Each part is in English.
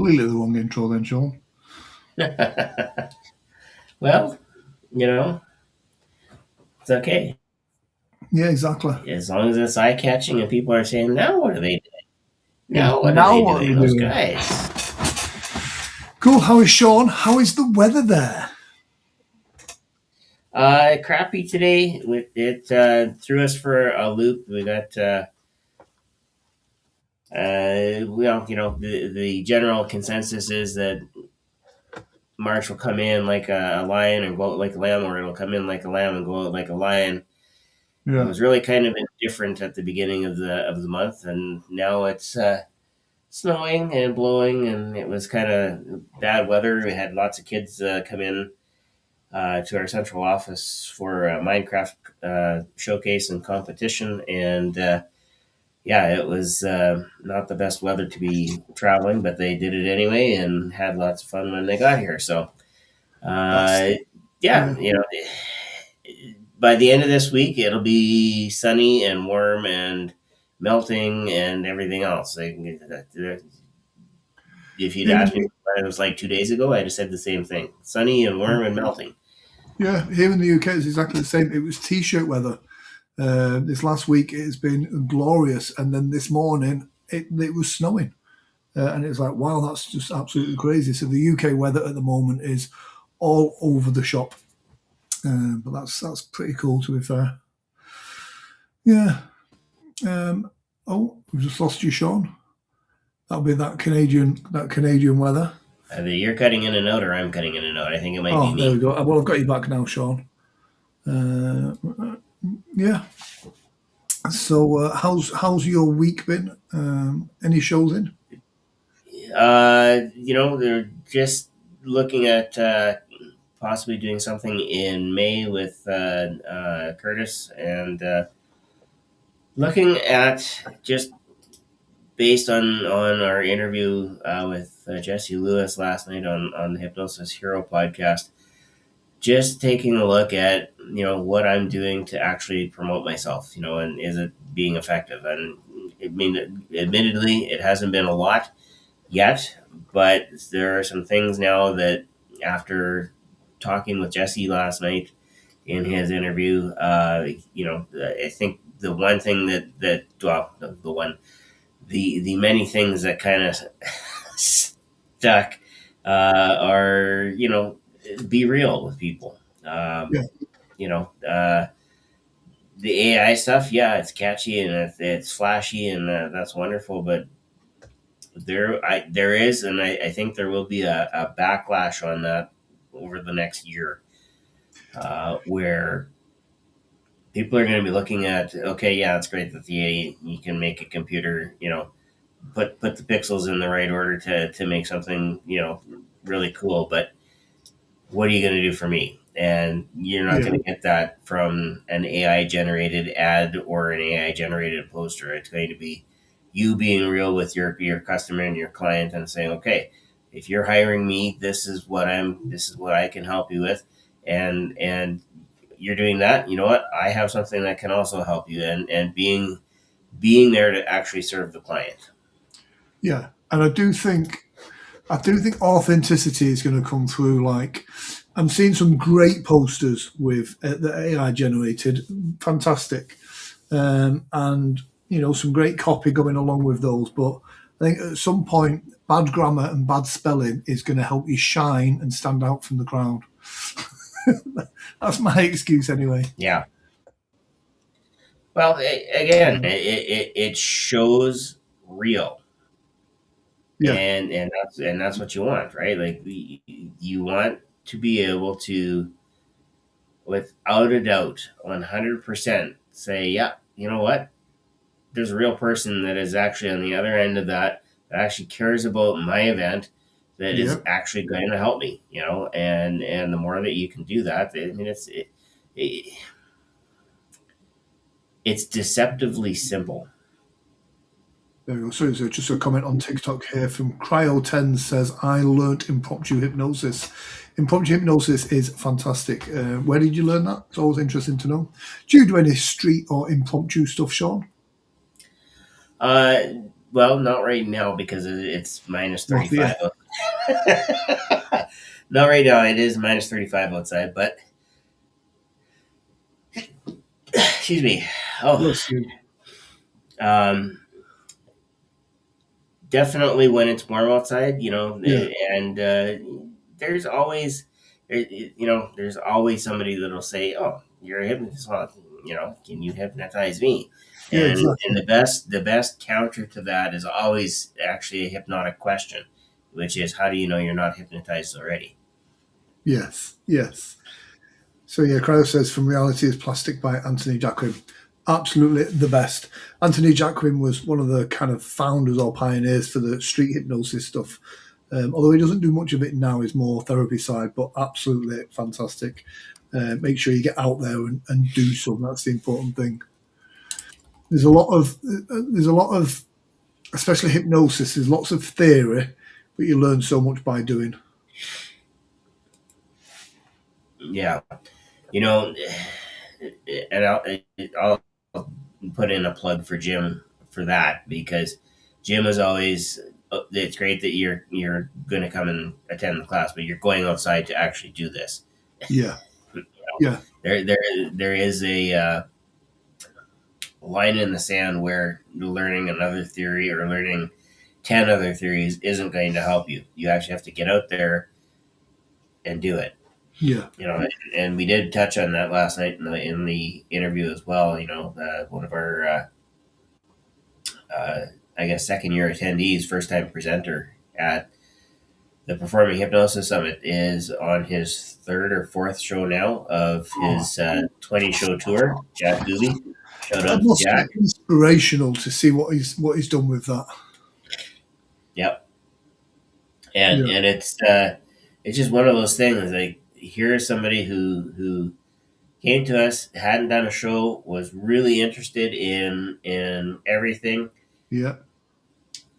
completely the wrong intro then, Sean. Well, you know, it's okay. Yeah, exactly. As long as it's eye catching and people are saying, now what are they doing? Yeah. Now what are Now they what are doing? we Those doing? guys. Cool. How is Sean? How is the weather there? Crappy today. With it threw us for a loop. We got well, the general consensus is that March will come in like a lion and go out like a lamb, or it'll come in like a lamb and go out like a lion. It Yeah. was really kind of indifferent at the beginning of the month, and now it's snowing and blowing, and it was kind of bad weather. We had lots of kids come in to our central office for a Minecraft showcase and competition, and yeah, it was not the best weather to be traveling, but they did it anyway and had lots of fun when they got here. So That's uh, yeah, yeah. by the end of this week, it'll be sunny and warm and melting and everything else. If you'd Here in asked me the, what it was like 2 days ago, I'd have said the same thing: sunny and warm and melting. yeah, here in the UK it's exactly the same. It was t-shirt weather. This last week it has been glorious, and then this morning it was snowing, and it was like, wow, that's just absolutely crazy. So the UK weather at the moment is all over the shop, but that's pretty cool to be fair. Yeah. Oh, we just lost you, Sean. That'll be that Canadian weather. Either you're cutting in and out, or I'm cutting in and out. I think it might be Oh, there we me. go. Well, I've got you back now, Sean. Uh, yeah. So, how's your week been? Any shows in? They're just looking at possibly doing something in May with Curtis, and looking at just based on our interview with Jesse Lewis last night on the Hypnosis Hero podcast. Just taking a look at what I'm doing to actually promote myself, and is it being effective? And I mean, admittedly, it hasn't been a lot yet, but there are some things now that after talking with Jesse last night in his interview, I think the one thing that well, the one the many things that kind of stuck are be real with people. Yeah, You know, the AI stuff, yeah, it's catchy and it's flashy and that's wonderful, but there is, and I think there will be a backlash on that over the next year, where people are going to be looking at, okay, yeah, it's great that the AI, you can make a computer, put the pixels in the right order to make something really cool, but what are you going to do for me? And you're not yeah, going to get that from an AI generated ad or an AI generated poster. It's going to be you being real with your customer and your client and saying, okay, if you're hiring me, this is what I can help you with. And you're doing that. You know what? I have something that can also help you, and being there to actually serve the client. yeah. And I do think authenticity is going to come through. Like, I'm seeing some great posters with the AI generated, fantastic, and some great copy going along with those. But I think at some point, bad grammar and bad spelling is going to help you shine and stand out from the crowd. That's my excuse anyway. Yeah. Well, again, it shows real, Yeah, and that's what you want, right? Like you want to be able to, without a doubt, 100% say, yeah, you know what? There's a real person that is actually on the other end of that actually cares about my event, that yeah. is actually going to help me, and the more that you can do that, I mean, it it's deceptively simple. There we go. So just a comment on TikTok here from Cryo10 says, I learnt impromptu hypnosis. Impromptu hypnosis is fantastic. Where did you learn that? It's always interesting to know. Do you do any street or impromptu stuff, Sean? Uh, Well, not right now because it's minus Well, yeah, 35. Not right now. It is minus 35 outside, but excuse me. Oh, bless you. um, definitely when it's warm outside, Yeah, and there's always, there's always somebody that'll say, "Oh, you're a hypnotist. Well, can you hypnotize me?" yeah, And exactly. the best counter to that is always actually a hypnotic question, which is, "How do you know you're not hypnotized already?" Yes, yes. So yeah, Crowder says from reality is plastic by Anthony Jacquin. Absolutely the best. Anthony Jacquin was one of the kind of founders or pioneers for the street hypnosis stuff. Although he doesn't do much of it now, he's more therapy side, but absolutely fantastic. Make sure you get out there and do some. That's the important thing. There's a lot of especially hypnosis. There's lots of theory, but you learn so much by doing. Yeah, you know, and I'll put in a plug for Jim for that because Jim is always. It's great that you're going to come and attend the class, but you're going outside to actually do this. Yeah, yeah, There is a line in the sand where learning another theory or learning 10 other theories isn't going to help you. You actually have to get out there and do it. yeah. And we did touch on that last night in the interview as well. One of our uh, I guess second year attendees, first time presenter at the Performing Hypnosis Summit, is on his third or fourth show now of Oh, his 20 show tour. Jack Doobie, shout that out to must Jack. be inspirational to see what he's done with that. Yep, and Yeah, and it's just one of those things. Like, here's somebody who came to us, hadn't done a show, was really interested in everything. yeah,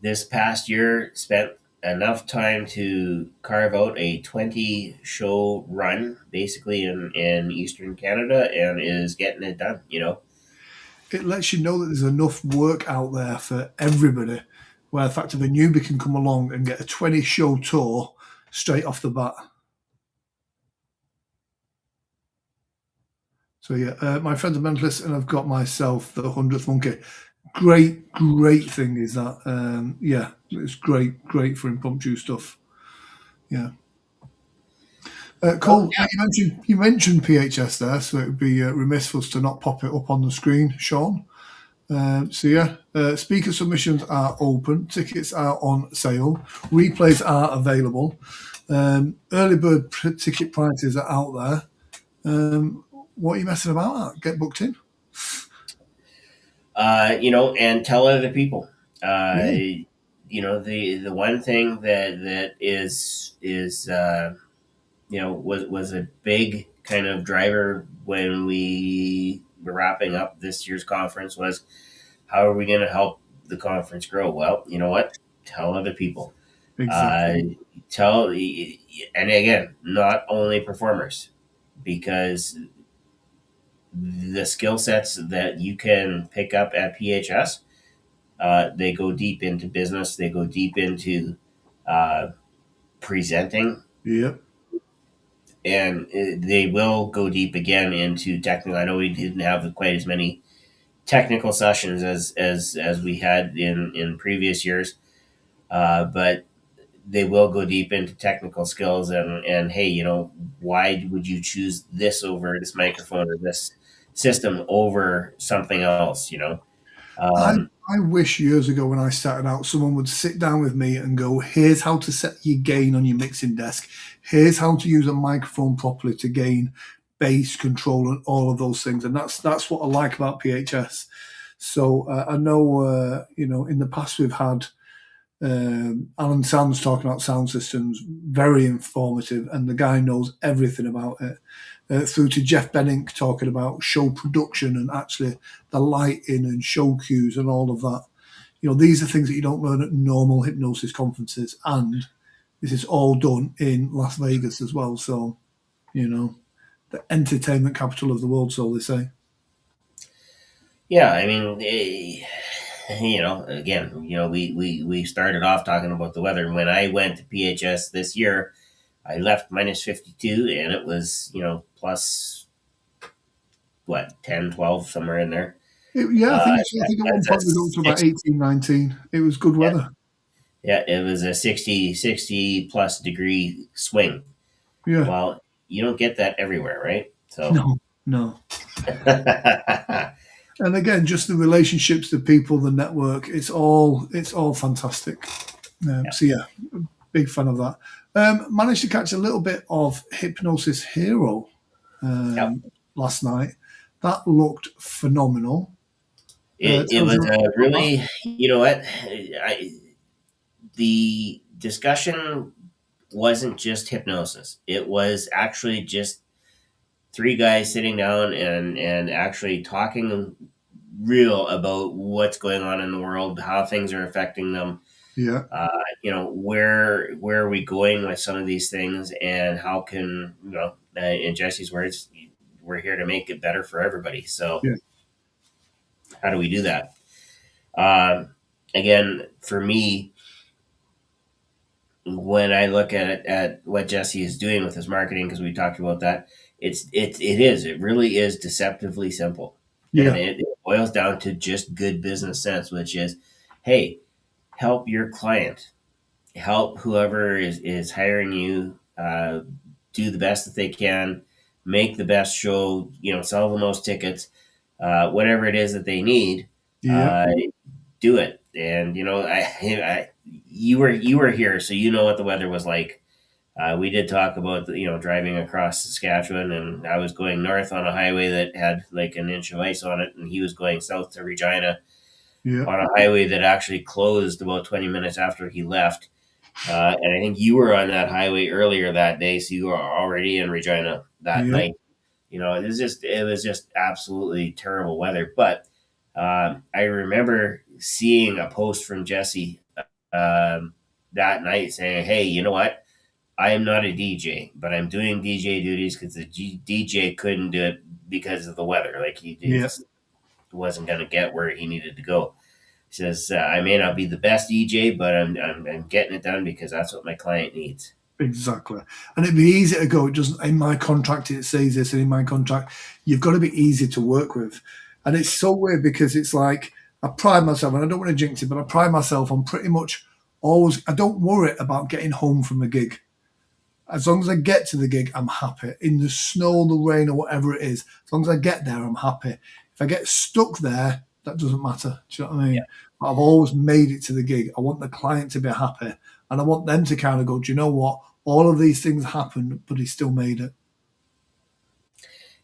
This past year, spent enough time to carve out a 20 show run, basically in Eastern Canada, and is getting it done. it lets you know that there's enough work out there for everybody. Where the fact of a newbie can come along and get a 20 show tour straight off the bat. So yeah, my friend's a mentalist, and I've got myself the 100th monkey. Great, great thing is that. Yeah, it's great, great for impromptu stuff. Yeah. Well, Cole, you mentioned PHS there, so it would be remiss for us to not pop it up on the screen, Sean. So yeah, speaker submissions are open, tickets are on sale, replays are available, early bird ticket prices are out there. What are you messing about at? Get booked in. and tell other people. Yeah, The one thing that is was a big kind of driver when we were wrapping up this year's conference was, how are we going to help the conference grow? Well, you know what? Tell other people. Uh, exactly. tell, and again, not only performers, because the skill sets that you can pick up at PHS, they go deep into business. They go deep into uh, presenting, Yep. and they will go deep again into technical. I know we didn't have quite as many technical sessions as we had in previous years, but they will go deep into technical skills and hey, why would you choose this over this microphone or this system over something else? I Um, I wish years ago when I started out, someone would sit down with me and go, "Here's how to set your gain on your mixing desk. Here's how to use a microphone properly to gain bass control and all of those things." And that's what I like about PHS. So I know, in the past we've had Alan Sands talking about sound systems, very informative, and the guy knows everything about it. Through to Jeff Benink talking about show production and actually the lighting and show cues and all of that. These are things that you don't learn at normal hypnosis conferences, and this is all done in Las Vegas as well. So, the entertainment capital of the world, so they say. yeah, I mean, again, we started off talking about the weather. When I went to PHS this year, I left -52, and it was, plus what, 10, 12, somewhere in there. Yeah, I Uh, think I think at one that's point we got up to a about 18, 19. It was good Yeah, weather. yeah, it was a 60 plus degree swing. Yeah. Well, you don't get that everywhere, right? So, No, no. yeah, And again, just the relationships, the people, the network, it's all fantastic. So yeah, big fan of that. Managed to catch a little bit of Hypnosis Hero yeah. um, last night. That looked phenomenal. It Tell us a was little a bit about really, what, the discussion wasn't just hypnosis. It was actually just three guys sitting down and actually talking real about what's going on in the world, how things are affecting them. that. Yeah, Where are we going with some of these things, and how can, in Jesse's words, we're here to make it better for everybody. So yeah, how do we do that? Um, Again, for me, when I look at what Jesse is doing with his marketing, because we talked about that, it really is deceptively simple, and yeah, it boils down to just good business sense, which is, hey, help your client, help whoever is hiring you, do the best that they can, make the best show, sell the most tickets, whatever it is that they need, yeah, uh, do it. And you were here, so you know what the weather was like. We did talk about driving across Saskatchewan, and I was going north on a highway that had like an inch of ice on it, and he was going south to Regina yeah, on a highway that actually closed about 20 minutes after he left. And I think you were on that highway earlier that day, so you were already in Regina that yeah, night. It was just absolutely terrible weather. But I remember seeing a post from Jesse um, that night saying, "Hey, you know what? I am not a DJ, but I'm doing DJ duties because the DJ couldn't do it because of the weather. Like he yeah. just wasn't going to get where he needed to go." He says, "I may not be the best DJ, but I'm getting it done because that's what my client needs." Exactly. And it'd be easy to go, it doesn't in my contract it says this, and in my contract, you've got to be easy to work with. And it's so weird because it's like I pride myself, and I don't want to jinx it, but I pride myself on pretty much always I don't worry about getting home from a gig. As long as I get to the gig, I'm happy. In the snow, the rain, or whatever it is, as long as I get there, I'm happy. If I get stuck there, that doesn't matter. Do you know what I Yeah, mean? But I've always made it to the gig. I want the client to be happy. And I want them to kind of go, do you know what? All of these things happened, but he still made it.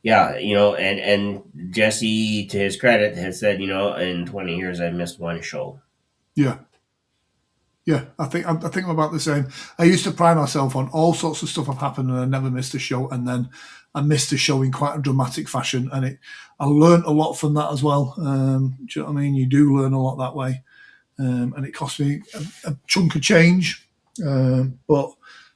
yeah, and Jesse, to his credit, has said, in 20 years I've missed one show. Yeah. Yeah, I think I'm about the same. I used to pride myself on all sorts of stuff have happened and I never missed a show, and then I missed a show in quite a dramatic fashion, and I learned a lot from that as well. Do you know what I mean? You do learn a lot that way, and it cost me a chunk of change, but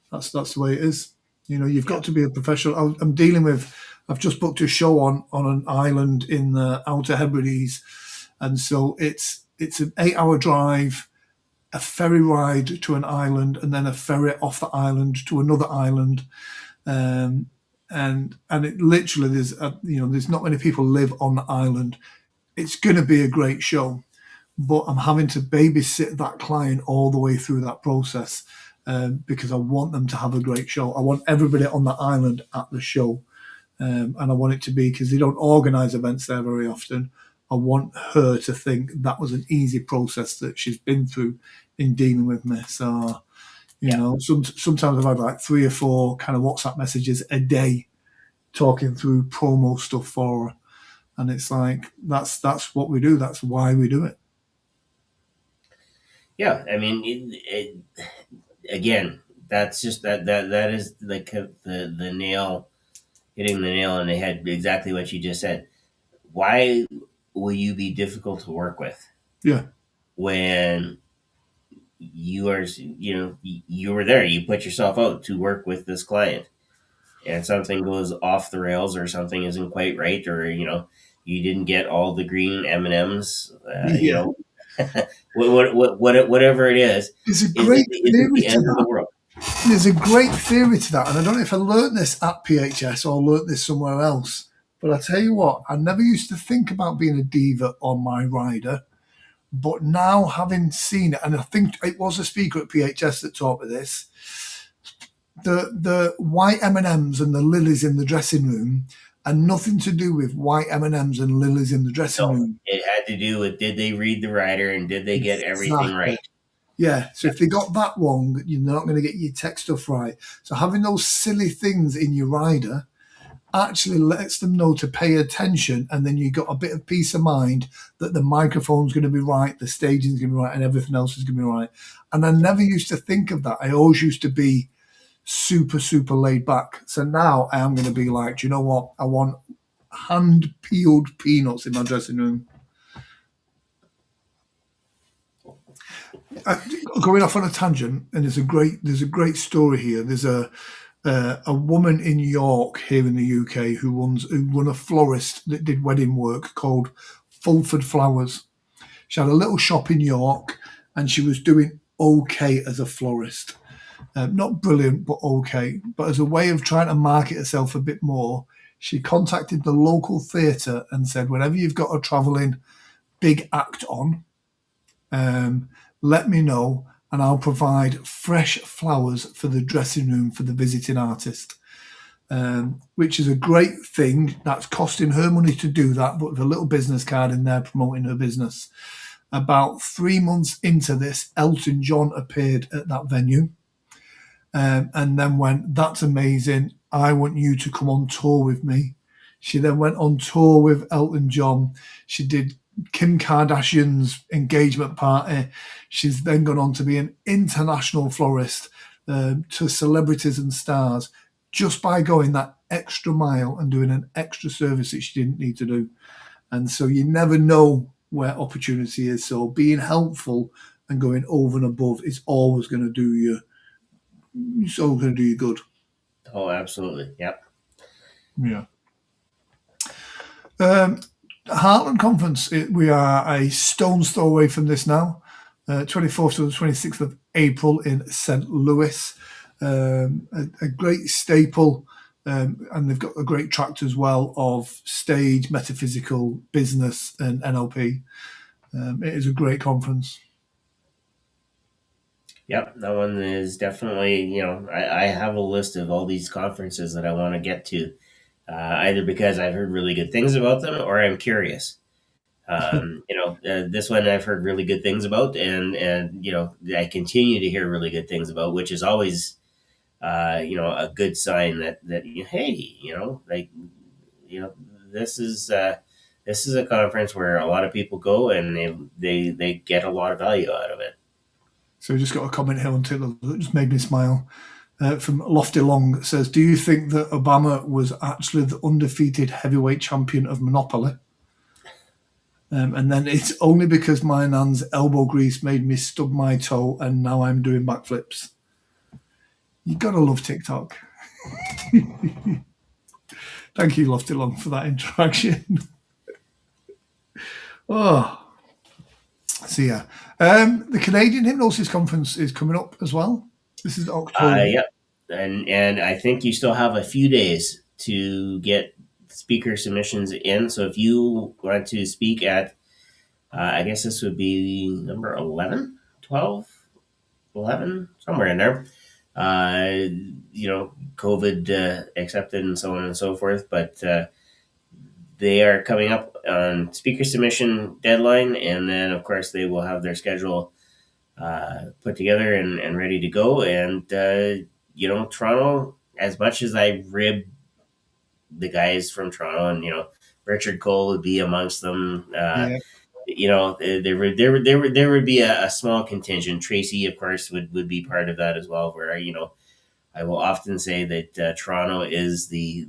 that's the way it is. You've Yeah, got to be a professional. I'm dealing with. I've just booked a show on an island in the Outer Hebrides, and so it's an 8 hour drive, a ferry ride to an island, and then a ferry off the island to another island. Um, and it literally there's not many people live on the island. It's going to be a great show, but I'm having to babysit that client all the way through that process, because I want them to have a great show. I want everybody on the island at the show, and I want it to be, because they don't organise events there very often. I want her to think that was an easy process that she's been through in dealing with me. So, yeah, sometimes I've had like 3 or 4 kind of WhatsApp messages a day talking through promo stuff for her, and it's like that's what we do. That's why we do it. yeah. I mean, again, that's just that is like the nail, hitting the nail on the head. Exactly what you just said. Why will you be difficult to work with Yeah, when you were there, you put yourself out to work with this client, and something goes off the rails, or something isn't quite right, or you didn't get all the green M&Ms, yeah, whatever it is, There's a great isn't theory the to end of the that. world. There's a great theory to that, and I don't know if I learnt this at PHS or learnt this somewhere else. But I tell you what, I never used to think about being a diva on my rider, but now having seen it, and I think it was a speaker at PHS that taught me this, the white M&Ms and the lilies in the dressing room are nothing to do with white M&Ms and lilies in the dressing No, room. it had to do with did they read the rider and did they get everything Exactly. right? Yeah. So Yeah. if they got that wrong, you're not going to get your tech stuff right. So having those silly things in your rider actually lets them know to pay attention, and then you got a bit of peace of mind that the microphone's going to be right, the staging's going to be right, and everything else is going to be right. And I never used to think of that. I always used to be super laid back. So now I am going to be like, do you know what? I want hand peeled peanuts in my dressing room. Uh, Going off on a tangent, and there's a great story here. There's a woman in York here in the UK who run a florist that did wedding work called Fulford Flowers. She had a little shop in York, and she was doing okay as a florist. Not brilliant, but okay. But as a way of trying to market herself a bit more, she contacted the local theatre and said, "Whenever you've got a travelling big act on, um, let me know, and I'll provide fresh flowers for the dressing room for the visiting artist." Which is a great thing. That's costing her money to do that, but with a little business card in there promoting her business. About 3 months into this, Elton John appeared at that venue, and then went, "That's amazing. I want you to come on tour with me." She then went on tour with Elton John. She did Kim Kardashian's engagement party. She's then gone on to be an international florist to celebrities and stars just by going that extra mile and doing an extra service that she didn't need to do. And so you never know where opportunity is. So being helpful and going over and above is always going to do you. It's always going to do you good. Oh, absolutely. Yep. Yeah. Um, Heartland Conference. We are a stone's throw away from this now. 24th to the 26th of April in St. Louis. A great staple, and they've got a great tract as well of stage, metaphysical, business, and NLP. It is a great conference. Yep. That one is definitely, I have a list of all these conferences that I want to get to, either because I've heard really good things about them or I'm curious. This one I've heard really good things about, and I continue to hear really good things about, which is always a good sign that hey, like you know this is this is a conference where a lot of people go and they get a lot of value out of it. So we just got a comment here on Twitter that just made me smile. From Lofty Long that says, "Do you think that Obama was actually the undefeated heavyweight champion of Monopoly?" And then, "It's only because my nan's elbow grease made me stub my toe and now I'm doing backflips." You gotta love TikTok. Thank you, Lofty Long, for that interaction. Oh, so yeah. The Canadian Hypnosis Conference is coming up as well. This is October. Yep, and I think you still have a few days to get speaker submissions in. So if you want to speak at, I guess this would be number 11, 12, 11, somewhere in there. COVID accepted and so on and so forth, but they are coming up on speaker submission deadline, and then of course they will have their schedule put together and ready to go. And Toronto, as much as I rib the guys from Toronto, and Richard Cole would be amongst them. Yeah. There would be a small contingent. Tracy, of course, would be part of that as well. Where I will often say that Toronto is the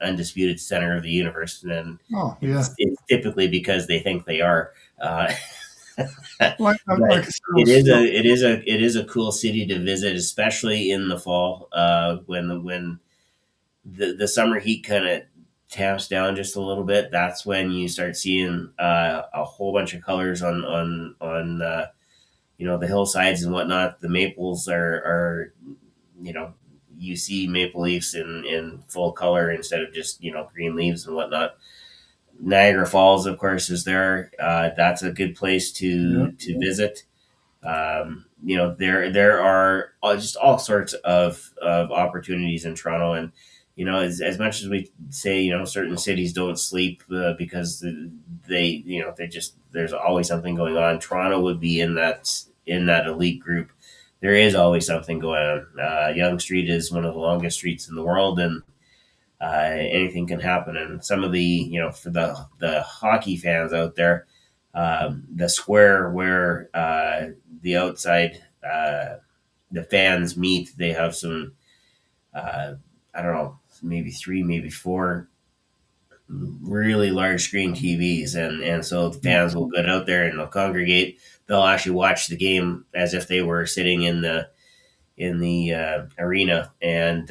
undisputed center of the universe, and Oh, yeah. it's typically because they think they are. Like But I said, I was still, it is a cool city to visit, especially in the fall when the summer heat kind of tamps down just a little bit, that's when you start seeing a whole bunch of colors on the hillsides and whatnot. The maples are you see maple leaves in full color instead of just green leaves and whatnot. Niagara Falls, of course, is there. That's a good place Yeah. to visit. There are just all sorts of opportunities in Toronto, and as much as we say certain cities don't sleep because they just there's always something going on. Toronto would be in that elite group. There is always something going on. Yonge Street is one of the longest streets in the world, and anything can happen. And some of for the hockey fans out there, the square where the outside the fans meet, they have some I don't know, maybe three, maybe four really large screen TVs, and so the fans will get out there and they'll congregate. They'll actually watch the game as if they were sitting in the arena, and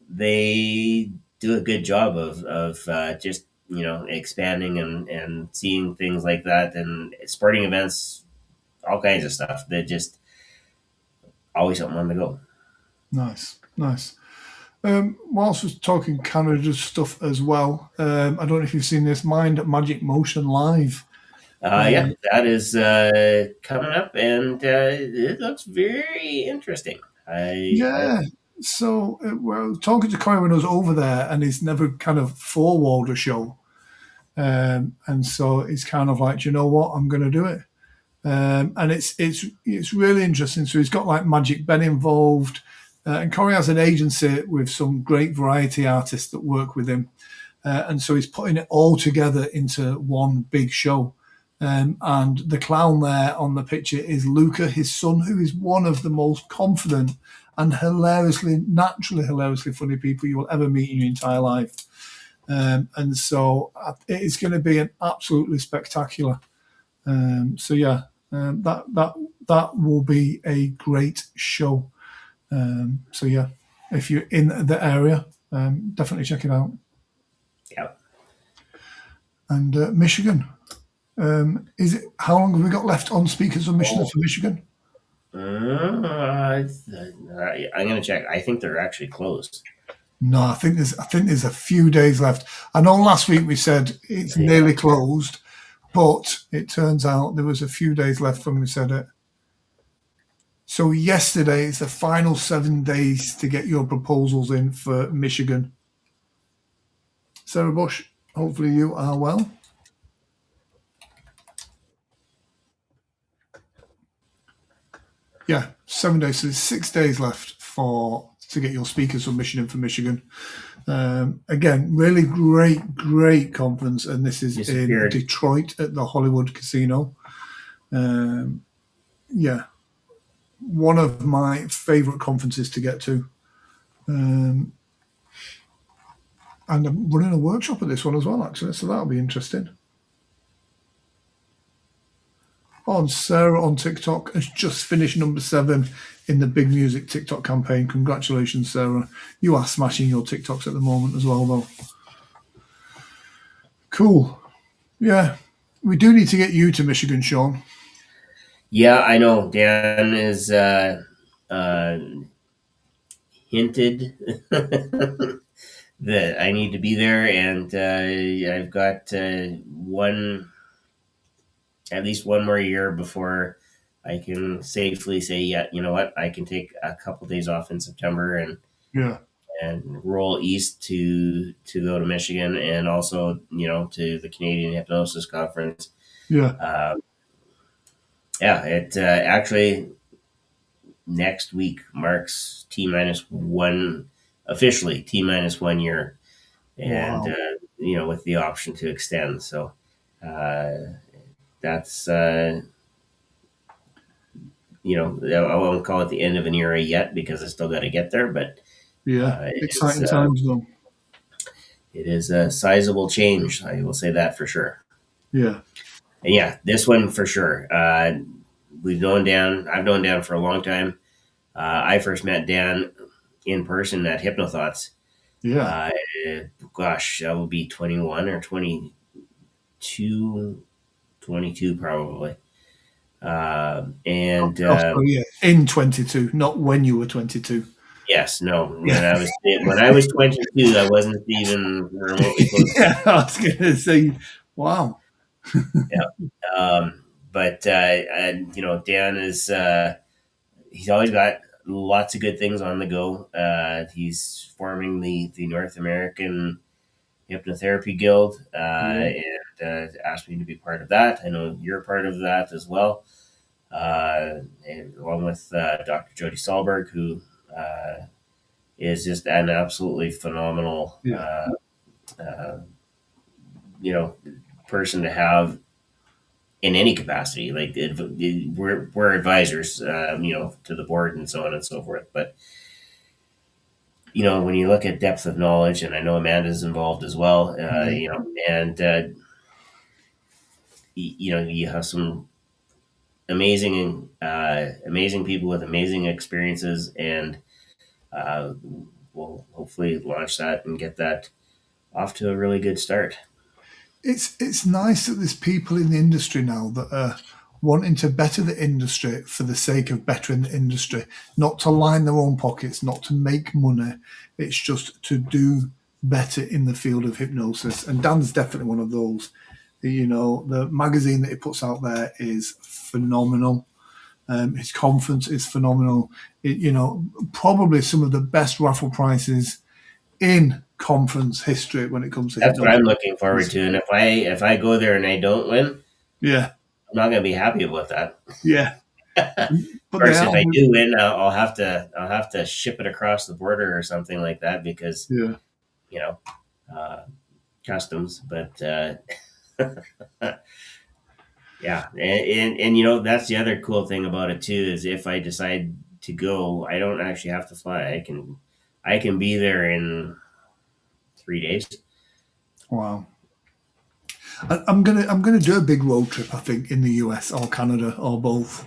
they do a good job of just expanding and seeing things like that, and sporting events, all kinds of stuff. That just always something on the go. Nice, nice. Whilst we're talking Canada stuff as well, I don't know if you've seen this Mind Magic Motion live. Yeah, that is coming up, and it looks very interesting. I Yeah. So well, talking to Corey when I was over there, and he's never kind of forward a show, and so it's kind of like, you know what, I'm going to do it, and it's really interesting. So he's got like Magic Ben involved, and Corey has an agency with some great variety artists that work with him, and so he's putting it all together into one big show. And the clown there on the picture is Luca, his son, who is one of the most confident and naturally hilariously funny people you will ever meet in your entire life. And so it's going to be an absolutely spectacular. So yeah, that will be a great show. So yeah, if you're in the area, definitely check it out. Yeah. And Michigan. Is it? How long have we got left on speakers of Michigan Oh, for Michigan? I'm gonna check. I think they're actually closed. No, I think there's a few days left. I know last week we said it's Yeah. nearly closed, but it turns out there was a few days left when we said it. So yesterday is the final 7 days to get your proposals in for Michigan. Sarah Bush, hopefully you are well. Yeah, 7 days. So there's 6 days left to get your speaker submission in for Michigan. Again, really great conference, and this is in Disappeared. Detroit at the Hollywood Casino. Yeah, one of my favorite conferences to get to. And I'm running a workshop at this one as well, actually, so that'll be interesting. Sarah on TikTok has just finished number 7 in the Big Music TikTok campaign. Congratulations, Sarah. You are smashing your TikToks at the moment as well, though. Cool. Yeah. We do need to get you to Michigan, Sean. Yeah, I know. Dan is hinted that I need to be there, and I've got at least one more year before I can safely say, yeah, you know what, I can take a couple days off in September Yeah. and roll east to go to Michigan, and also to the Canadian Hypnosis Conference. Yeah. Yeah, it actually next week marks T-1 officially T-1 year, and Wow. with the option to extend. So that's I won't call it the end of an era yet because I still got to get there, but Yeah. it is Exciting times, though. it is a sizable change. I will say that for sure. Yeah. And yeah, this one for sure. We've known Dan. I've known Dan for a long time. I first met Dan in person at Hypnothoughts, Yeah. Uh, Gosh, that would be 21 or 22, 22 probably. And Oh, sorry, yeah. In 22, not when you were 22. yes, no, Yeah. when I was 22, I wasn't even remotely close. Yeah. I was going to say, wow. Yeah. But and Dan is he's always got lots of good things on the go. He's forming the North American Hypnotherapy Guild, Yeah. and asked me to be part of that. I know you're part of that as well, and along with Dr. Jody Solberg, who is just an absolutely phenomenal, Yeah. uh, you know, person to have in any capacity. Like we're advisors, to the board and so on and so forth. But when you look at depth of knowledge, and I know Amanda's involved as well, Yeah. and you have some amazing people with amazing experiences, and uh, we'll hopefully launch that and get that off to a really good start. It's nice that there's people in the industry now that are wanting to better the industry for the sake of bettering the industry, not to line their own pockets, not to make money. It's just to do better in the field of hypnosis. And Dan's definitely one of those. The magazine that he puts out there is phenomenal. His conference is phenomenal. Probably some of the best raffle prizes in conference history when it comes to That's what I'm hypnosis. looking forward to. And if I go there and I don't win, I'm Yeah, not going to be happy about that. yeah. Of But they course, are. if I do win, I'll have to ship it across the border or something like that because Yeah. you know uh, customs. But yeah, and that's the other cool thing about it too is if I decide to go, I don't actually have to fly. I can be there in 3 days. Wow. I'm gonna do a big road trip. I think in the US or Canada or both.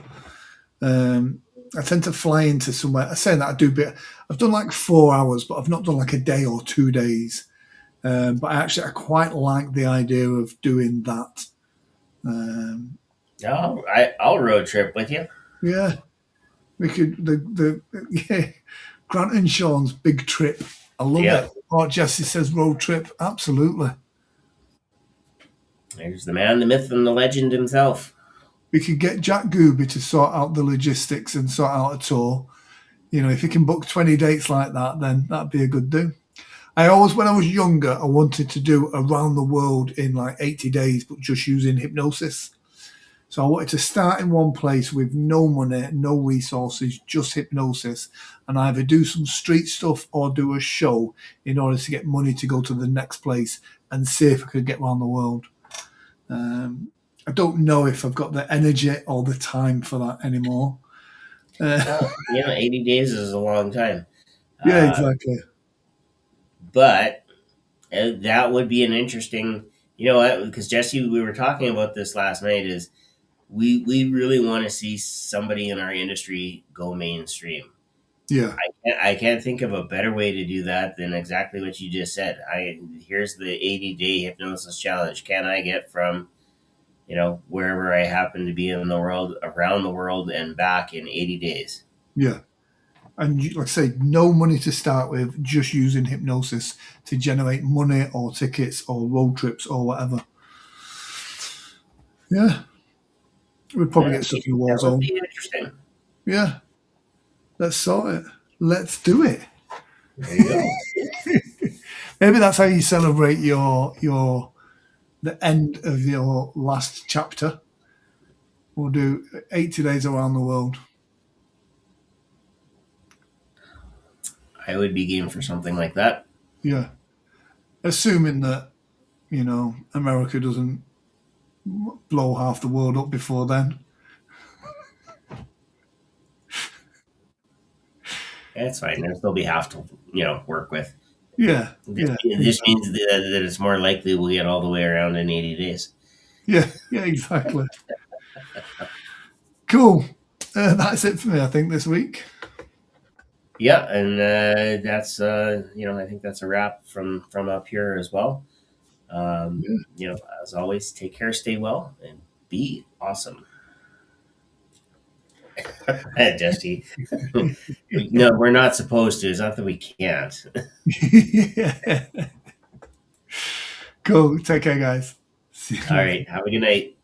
I tend to fly into somewhere. I say that I do bit. I've done like 4 hours, but I've not done like a day or 2 days. But I quite like the idea of doing that. Um, No, I'll road trip with you. yeah, we could the yeah, Grant and Sean's big trip. I love Yeah, it. Oh, Jesse says road trip. Absolutely. there's the man, the myth, and the legend himself. We could get Jack Gooby to sort out the logistics and sort out a tour. If you can book 20 dates like that, then that'd be a good do. When I was younger, I wanted to do around the world in like 80 days, but just using hypnosis. So I wanted to start in one place with no money, no resources, just hypnosis, and either do some street stuff or do a show in order to get money to go to the next place and see if I could get around the world. I don't know if I've got the energy or the time for that anymore. Uh, Well, 80 days is a long time. yeah, Uh, exactly. but that would be an interesting, what? Because Jesse, we were talking about this last night. Is we really want to see somebody in our industry go mainstream. Yeah, I can't think of a better way to do that than exactly what you just said. Here's the 80-day hypnosis challenge. Can I get from wherever I happen to be in the world, around the world, and back in 80 days? yeah. And like I say, no money to start with, just using hypnosis to generate money or tickets or road trips or whatever. Yeah, we'd probably get stuck in a war That would zone. be interesting. Yeah, let's sort it. Let's do it. There you go. Maybe that's how you celebrate the end of your last chapter. We'll do 80 days around the world. I would be game for something like that. Yeah, assuming that America doesn't blow half the world up before then. That's fine. There'll still be half to work with. Yeah, This, yeah, this means that it's more likely we'll get all the way around in 80 days. yeah, yeah, exactly. Cool. That's it for me, I think, this week. Yeah, and I think that's a wrap from up here as well. Yeah. As always, take care, stay well, and be awesome. Jesse. No, we're not supposed to. It's not that we can't. Cool. Take care, guys. See you All later. right. Have a good night.